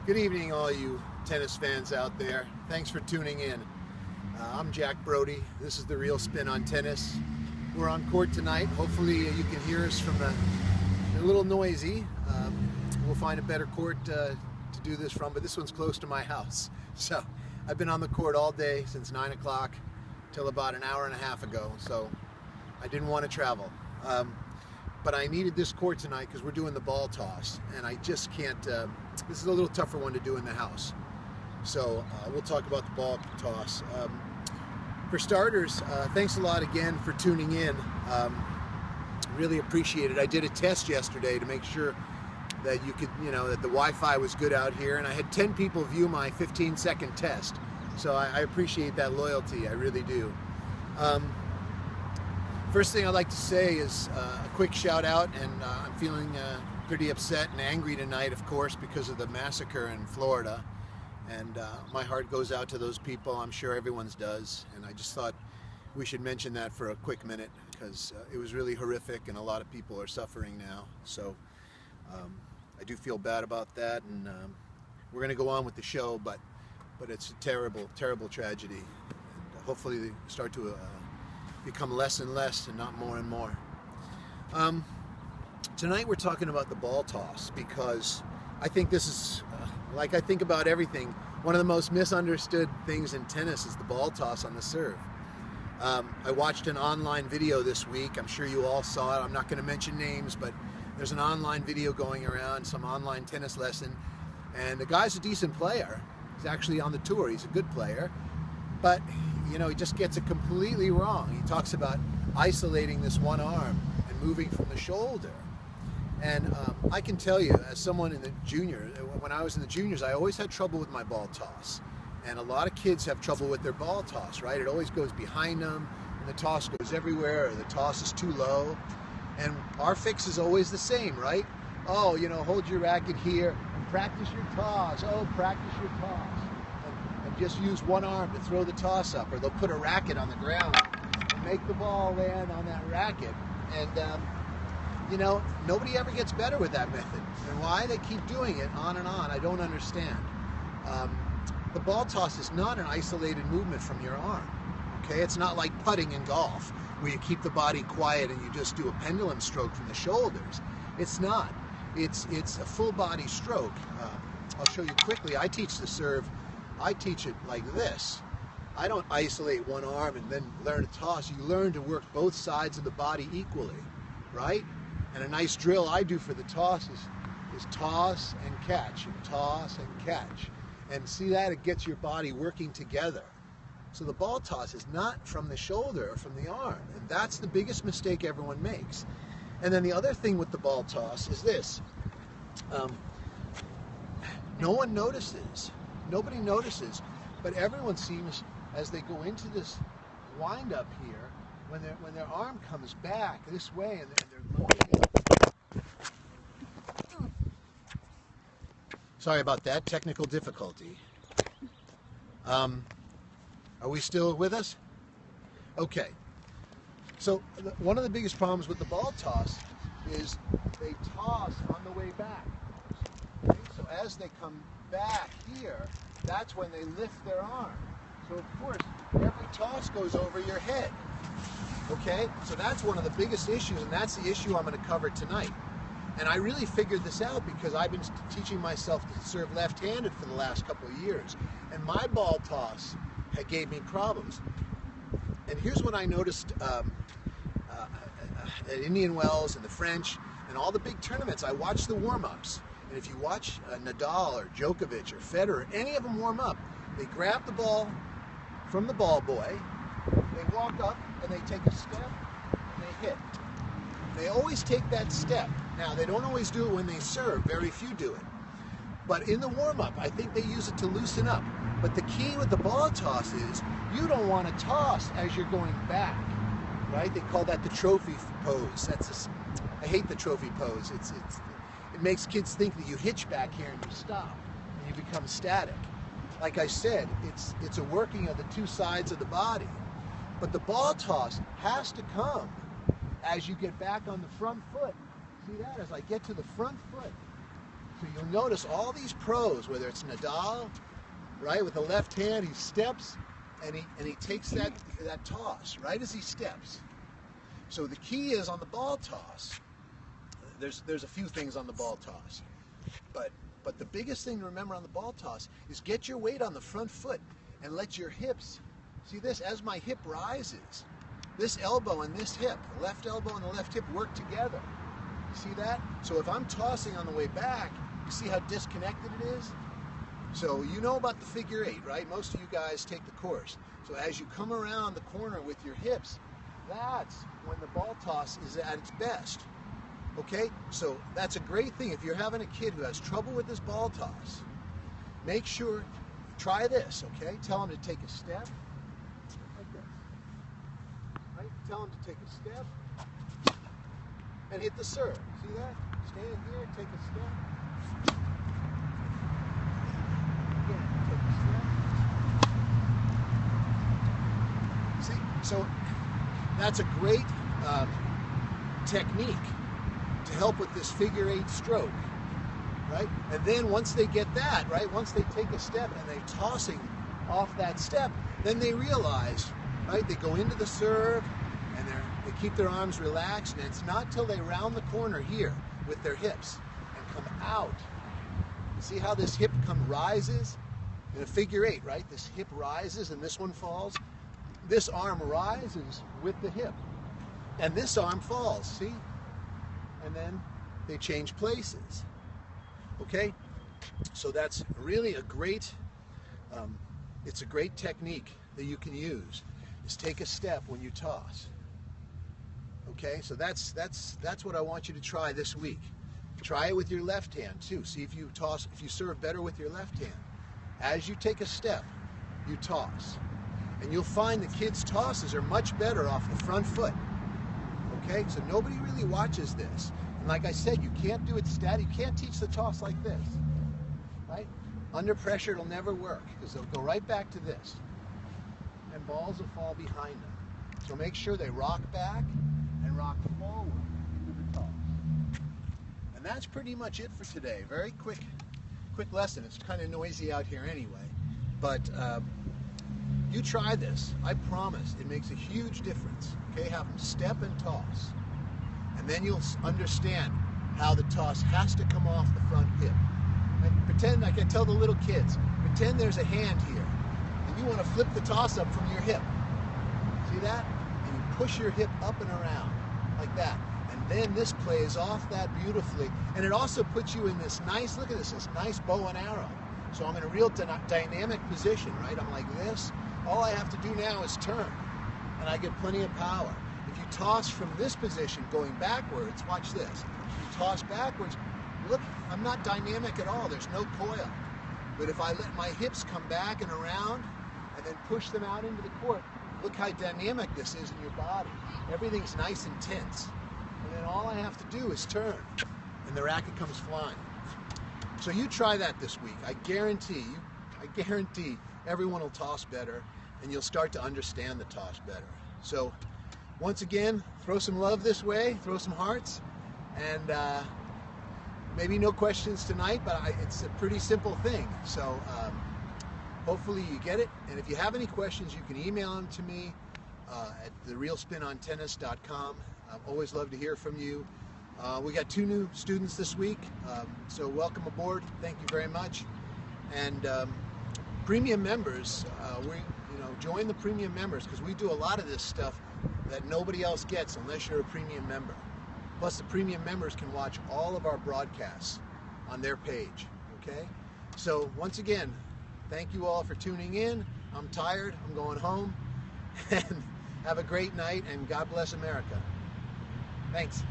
Good evening, all you tennis fans out there. Thanks for tuning in. I'm Jack Broudy. This is The Real Spin on Tennis. We're on court tonight. Hopefully you can hear us from they're a little noisy. We'll find a better court to do this from, but this one's close to my house. So I've been on the court all day since 9 o'clock till about an hour and a half ago. So I didn't want to travel. But I needed this court tonight because we're doing the ball toss, and I just can't, this is a little tougher one to do in the house. So we'll talk about the ball toss. For starters, thanks a lot again for tuning in. Really appreciate it. I did a test yesterday to make sure that you could, that the Wi-Fi was good out here, and I had 10 people view my 15-second test. So I appreciate that loyalty, I really do. First thing I'd like to say is a quick shout out, and I'm feeling pretty upset and angry tonight, of course, because of the massacre in Florida. And my heart goes out to those people. I'm sure everyone's does. And I just thought we should mention that for a quick minute because it was really horrific and a lot of people are suffering now. So I do feel bad about that, and we're going to go on with the show, but it's a terrible, terrible tragedy. And hopefully they start to become less and less and not more and more. Tonight we're talking about the ball toss because I think this is, like I think about everything, one of the most misunderstood things in tennis is the ball toss on the serve. I watched an online video this week. I'm sure you all saw it. I'm not going to mention names, but there's an online video going around, some online tennis lesson, and the guy's a decent player. He's actually on the tour. He's a good player, but he just gets it completely wrong. He talks about isolating this one arm and moving from the shoulder. And I can tell you, as someone in the juniors, when I was in the juniors, I always had trouble with my ball toss. And a lot of kids have trouble with their ball toss, right? It always goes behind them, and the toss goes everywhere, or the toss is too low. And our fix is always the same, right? Oh, hold your racket here and practice your toss. Oh, practice your toss. And just use one arm to throw the toss up, or they'll put a racket on the ground and make the ball land on that racket. And nobody ever gets better with that method. And why they keep doing it on and on, I don't understand. The ball toss is not an isolated movement from your arm. Okay, it's not like putting in golf, where you keep the body quiet and you just do a pendulum stroke from the shoulders. It's not. It's a full body stroke. I'll show you quickly. I teach the serve. I teach it like this. I don't isolate one arm and then learn to toss. You learn to work both sides of the body equally, right? And a nice drill I do for the toss is toss and catch, and toss and catch. And see that? It gets your body working together. So the ball toss is not from the shoulder or from the arm. And that's the biggest mistake everyone makes. And then the other thing with the ball toss is this. No one notices. Nobody notices. But everyone seems, as they go into this wind up here, when their arm comes back this way and they're loading it. Sorry about that, technical difficulty. Are we still with us? Okay. So one of the biggest problems with the ball toss is they toss on the way back. Okay? So as they come back here, that's when they lift their arm. So of course, every toss goes over your head. Okay? So that's one of the biggest issues, and that's the issue I'm going to cover tonight. And I really figured this out because I've been teaching myself to serve left-handed for the last couple of years. And my ball toss gave me problems. And here's what I noticed at Indian Wells and the French and all the big tournaments. I watch the warm-ups. And if you watch Nadal or Djokovic or Federer, any of them warm up, they grab the ball from the ball boy, they walk up and they take a step and they hit. They always take that step. Now, they don't always do it when they serve. Very few do it. But in the warm-up, I think they use it to loosen up. But the key with the ball toss is you don't want to toss as you're going back, right? They call that the trophy pose. I hate the trophy pose. It makes kids think that you hitch back here and you stop and you become static. Like I said, it's a working of the two sides of the body. But the ball toss has to come as you get back on the front foot. See that? As I get to the front foot, So you'll notice all these pros, whether it's Nadal, right, with the left hand, he steps and he takes that toss right as he steps. So the key is on the ball toss. There's a few things on the ball toss, but the biggest thing to remember on the ball toss is get your weight on the front foot and let your hips, see this, as my hip rises, this elbow and this hip, the left elbow and the left hip work together. See that? So if I'm tossing on the way back, you see how disconnected it is? So you know about the figure eight, right? Most of you guys take the course. So as you come around the corner with your hips, that's when the ball toss is at its best. Okay? So that's a great thing. If you're having a kid who has trouble with this ball toss, make sure, try this, okay? Tell him to take a step like this. Right? Tell him to take a step and hit the serve. See that? Stand here, take a step. Again, take a step. See? So that's a great technique to help with this figure eight stroke, right? And then once they get that, right, once they take a step and they're tossing off that step, then they realize, right, they go into the serve and they keep their arms relaxed, and it's not till they round the corner here with their hips and come out. You see how this hip rises? In a figure eight, right? This hip rises and this one falls. This arm rises with the hip and this arm falls, see? And then they change places. Okay? So that's really a great, it's a great technique that you can use, is take a step when you toss. Okay? So that's what I want you to try this week. Try it with your left hand too. See if you serve better with your left hand. As you take a step, you toss. And you'll find the kids' tosses are much better off the front foot. Okay, so nobody really watches this. And like I said, you can't do it static. You can't teach the toss like this, right? Under pressure, it'll never work because they'll go right back to this. And balls will fall behind them. So make sure they rock back and rock forward into the toss. And that's pretty much it for today. Very quick lesson. It's kind of noisy out here anyway. But you try this. I promise it makes a huge difference. Okay, have them step and toss. And then you'll understand how the toss has to come off the front hip. And pretend, like I tell the little kids, pretend there's a hand here. And you want to flip the toss up from your hip. See that? And you push your hip up and around, like that. And then this plays off that beautifully. And it also puts you in this nice, look at this nice bow and arrow. So I'm in a real dynamic position, right? I'm like this. All I have to do now is turn, and I get plenty of power. If you toss from this position going backwards, watch this. If you toss backwards, look, I'm not dynamic at all. There's no coil. But if I let my hips come back and around and then push them out into the court, look how dynamic this is in your body. Everything's nice and tense. And then all I have to do is turn, and the racket comes flying. So you try that this week. I guarantee everyone will toss better, and you'll start to understand the toss better. So once again, throw some love this way, throw some hearts, and maybe no questions tonight, but it's a pretty simple thing. So hopefully you get it, and if you have any questions, you can email them to me at therealspinontennis.com. I always love to hear from you. We got 2 new students this week, so welcome aboard. Thank you very much. And premium members, join the premium members, because we do a lot of this stuff that nobody else gets unless you're a premium member. Plus the premium members can watch all of our broadcasts on their page, okay? So once again, thank you all for tuning in. I'm tired, I'm going home, and have a great night, and God bless America. Thanks.